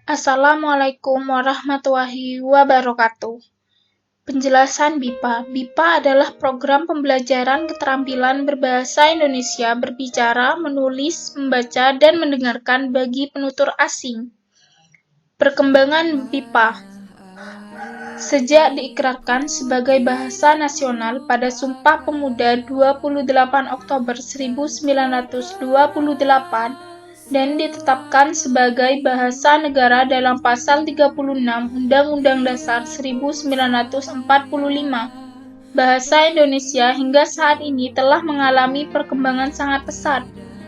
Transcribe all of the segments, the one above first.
Assalamualaikum warahmatullahi wabarakatuh. Penjelasan BIPA. BIPA adalah program pembelajaran keterampilan berbahasa Indonesia berbicara, menulis, membaca, dan mendengarkan bagi penutur asing. Perkembangan BIPA. Sejak diikrarkan sebagai bahasa nasional pada Sumpah Pemuda 28 Oktober 1928, dan ditetapkan sebagai bahasa negara dalam Pasal 36 Undang-Undang Dasar 1945. Bahasa Indonesia hingga saat ini telah mengalami perkembangan sangat pesat.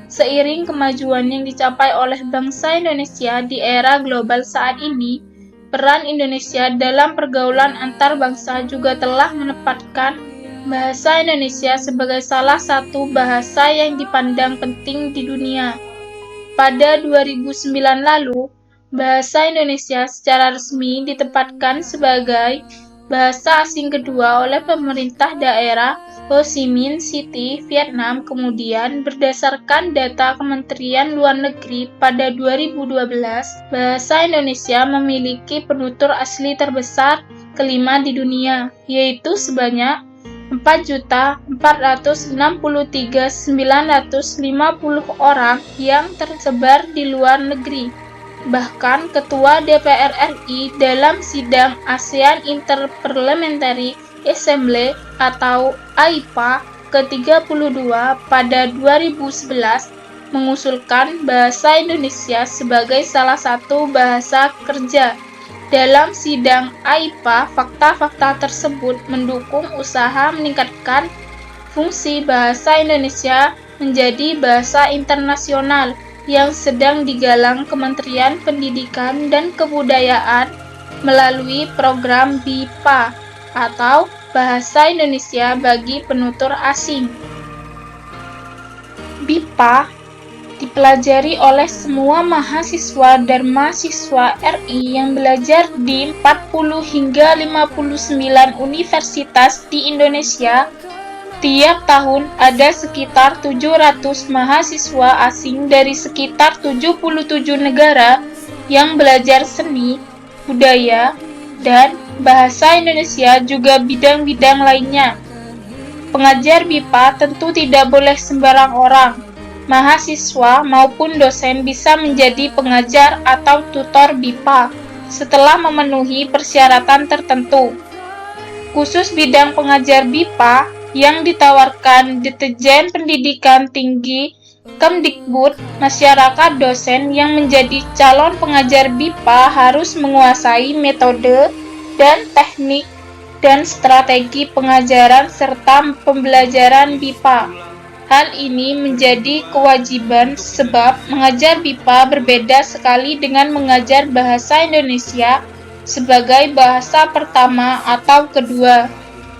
Seiring kemajuan yang dicapai oleh bangsa Indonesia di era global saat ini, peran Indonesia dalam pergaulan antar bangsa juga telah menempatkan bahasa Indonesia sebagai salah satu bahasa yang dipandang penting di dunia. Pada 2009 lalu, bahasa Indonesia secara resmi ditempatkan sebagai bahasa asing kedua oleh pemerintah daerah Ho Chi Minh City, Vietnam. Kemudian, berdasarkan data Kementerian Luar Negeri pada 2012, bahasa Indonesia memiliki penutur asli terbesar kelima di dunia, yaitu sebanyak 4.463.950 orang yang tersebar di luar negeri. Bahkan Ketua DPR RI dalam sidang ASEAN Interparliamentary Assembly atau AIPA ke-32 pada 2011 mengusulkan bahasa Indonesia sebagai salah satu bahasa kerja. Dalam sidang AIPA, fakta-fakta tersebut mendukung usaha meningkatkan fungsi bahasa Indonesia menjadi bahasa internasional yang sedang digalang Kementerian Pendidikan dan Kebudayaan melalui program BIPA atau Bahasa Indonesia bagi Penutur Asing. BIPA dipelajari oleh semua mahasiswa dan mahasiswa RI yang belajar di 40 hingga 59 universitas di Indonesia. Tiap tahun ada sekitar 700 mahasiswa asing dari sekitar 77 negara yang belajar seni, budaya, dan bahasa Indonesia juga bidang-bidang lainnya. Pengajar BIPA tentu tidak boleh sembarang orang. Mahasiswa maupun dosen bisa menjadi pengajar atau tutor BIPA setelah memenuhi persyaratan tertentu. Khusus bidang pengajar BIPA yang ditawarkan Ditjen Pendidikan Tinggi Kemdikbud, masyarakat dosen yang menjadi calon pengajar BIPA harus menguasai metode dan teknik dan strategi pengajaran serta pembelajaran BIPA. Hal ini menjadi kewajiban sebab mengajar BIPA berbeda sekali dengan mengajar bahasa Indonesia sebagai bahasa pertama atau kedua.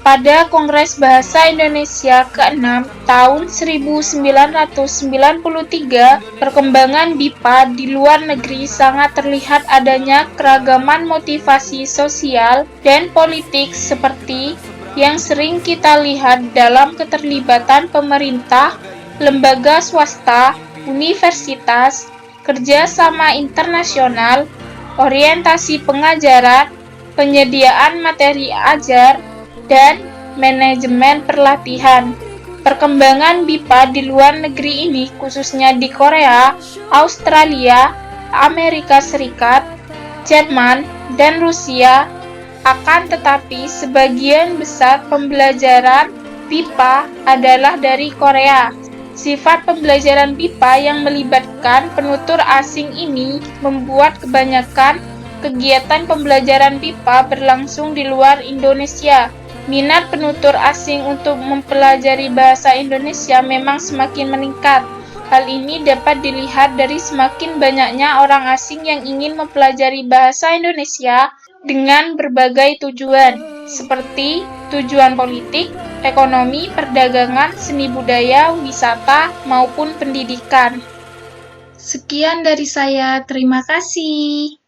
Pada Kongres Bahasa Indonesia ke-6 tahun 1993, perkembangan BIPA di luar negeri sangat terlihat adanya keragaman motivasi sosial dan politik seperti yang sering kita lihat dalam keterlibatan pemerintah, lembaga swasta, universitas, kerjasama internasional, orientasi pengajaran, penyediaan materi ajar, dan manajemen pelatihan. Perkembangan BIPA di luar negeri ini khususnya di Korea, Australia, Amerika Serikat, Jerman, dan Rusia. Akan tetapi, sebagian besar pembelajaran BIPA adalah dari Korea. Sifat pembelajaran BIPA yang melibatkan penutur asing ini membuat kebanyakan kegiatan pembelajaran BIPA berlangsung di luar Indonesia. Minat penutur asing untuk mempelajari bahasa Indonesia memang semakin meningkat. Hal ini dapat dilihat dari semakin banyaknya orang asing yang ingin mempelajari bahasa Indonesia dengan berbagai tujuan, seperti tujuan politik, ekonomi, perdagangan, seni budaya, wisata, maupun pendidikan. Sekian dari saya, terima kasih.